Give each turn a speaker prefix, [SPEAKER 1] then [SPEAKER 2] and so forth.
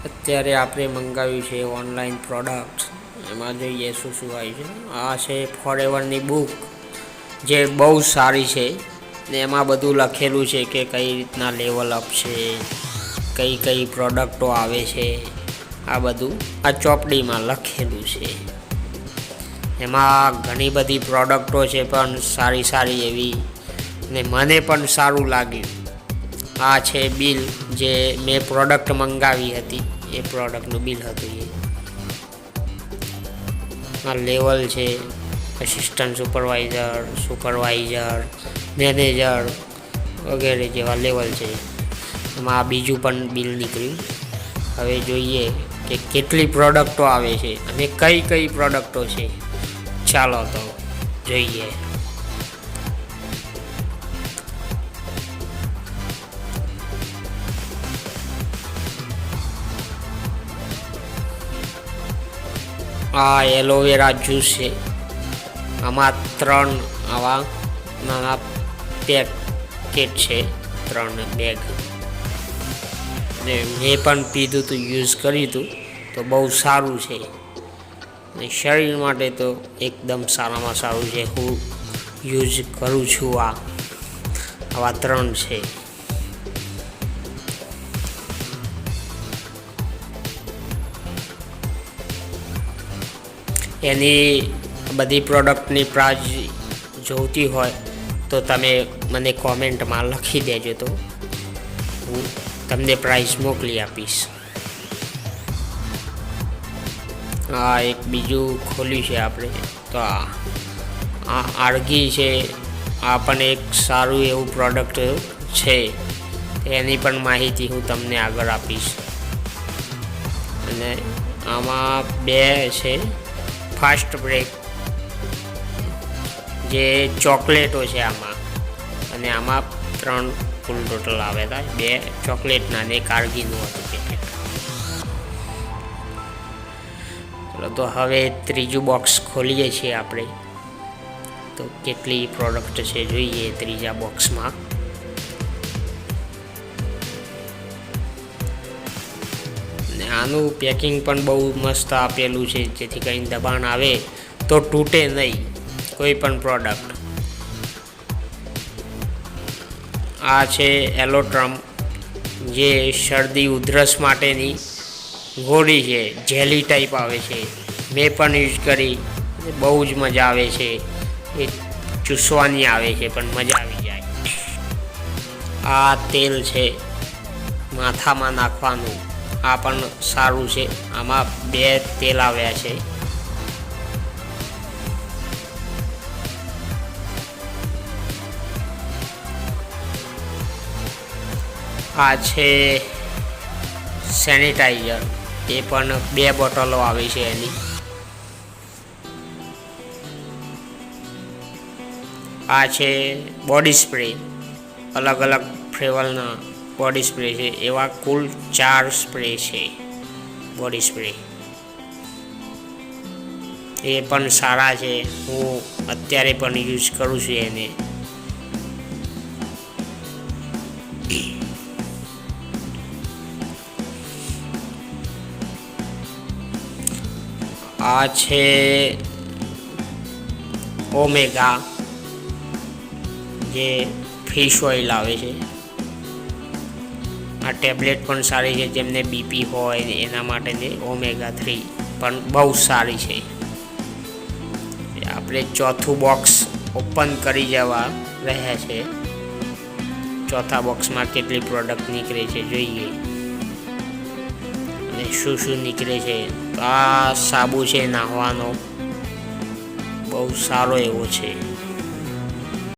[SPEAKER 1] અત્યારે આપણે મંગાવ્યું છે ઓનલાઈન પ્રોડક્ટ, એમાં જોઈએ શું શું આવ્યું છે. આ છે ફોરએવરની બુક, જે બહુ સારી છે ને એમાં બધું લખેલું છે કે કઈ રીતના લેવલ અપ છે, કઈ કઈ પ્રોડક્ટો આવે છે, આ બધું આ ચોપડીમાં લખેલું છે. એમાં ઘણી બધી પ્રોડક્ટો છે પણ સારી સારી એવી, ને મને પણ સારું લાગ્યું. આ છે બિલ, જે મેં પ્રોડક્ટ મંગાવી હતી એ પ્રોડક્ટનું બિલ હતું. આ લેવલ છે, અસિસ્ટન્ટ સુપરવાઇઝર, મેનેજર વગેરે જેવા લેવલ છે. એમાં આ બીજું પણ બિલ નીકળ્યું. હવે જોઈએ કે કેટલી પ્રોડક્ટો આવે છે અને કઈ કઈ પ્રોડક્ટો છે. ચાલો તો જોઈએ. આ એલોવેરા જ્યુસ છે. આમાં 3 આવા નાના પેકેટ છે, 3 બેગ. ને મેં પણ પીધું હતું, યુઝ કર્યું હતું, તો બહુ સારું છે. ને શરીર માટે તો એકદમ સારામાં સારું છે. હું યુઝ કરું છું. આવા 3 છે. એની બધી પ્રોડક્ટની પ્રાઇસ જોઈતી હોય તો તમે મને કોમેન્ટમાં લખી દેજો, તો હું તમને પ્રાઇસ મોકલી આપીશ. આ એક બીજું ખોલ્યું છે આપણે, તો આ આર્ગી છે. આ પણ એક સારું એવું પ્રોડક્ટ છે, એની પણ માહિતી હું તમને આગળ આપીશ. અને આમાં 2 છે ફાસ્ટ બ્રેક, જે ચોકલેટો છે આમાં, અને આમાં 3 કુલ ટોટલ આવે હતા. 2 ચોકલેટના ને 1 આર્ગીનું હતું પેકેટ. ચલો તો હવે ત્રીજું બોક્સ ખોલીએ છીએ આપણે, તો કેટલી પ્રોડક્ટ છે જોઈએ ત્રીજા બોક્સમાં. ને આનું પેકિંગ પણ બહુ મસ્ત આપેલું છે, જેથી કંઈ દબાણ આવે તો તૂટે નહીં કોઈ પણ પ્રોડક્ટ. આ છે એલોટ્રમ, જે શરદી ઉધરસ માટેની ગોળી છે, જેલી ટાઈપ આવે છે. મેં પણ યુઝ કરી, બહુ જ મજા આવે છે. એ ચૂસવાની આવે છે પણ મજા આવી જાય. આ તેલ છે માથામાં નાખવાનું, આ પણ સારું છે. આમાં 2 તેલ આવ્યા છે. આ છે સેનિટાઈઝર, એ પણ 2 બોટલો આવી છે એની. આ છે બોડી સ્પ્રે, અલગ અલગ ફ્લેવરના બોડી સ્પ્રે છે. એવા કુલ 4 સ્પ્રે છે બોડી સ્પ્રે. એ પણ સારા છે, હું અત્યારે પણ યુઝ કરું છું એને. આ છે ઓમેગા, જે ફિશ ઓઇલ આવે છે. આ ટેબ્લેટ પણ સારી છે, જેમને બીપી હોય એના માટેની ઓમેગા 3 પણ બહુ સારી છે. આપણે 4થું બોક્સ ઓપન કરી જવા રહ્યા છે. 4થા બોક્સમાં કેટલી પ્રોડક્ટ નીકળે છે જોઈએ, અને શું શું નીકળે છે. આ સાબુ છે નાહવાનો, બહુ સારો એવો છે.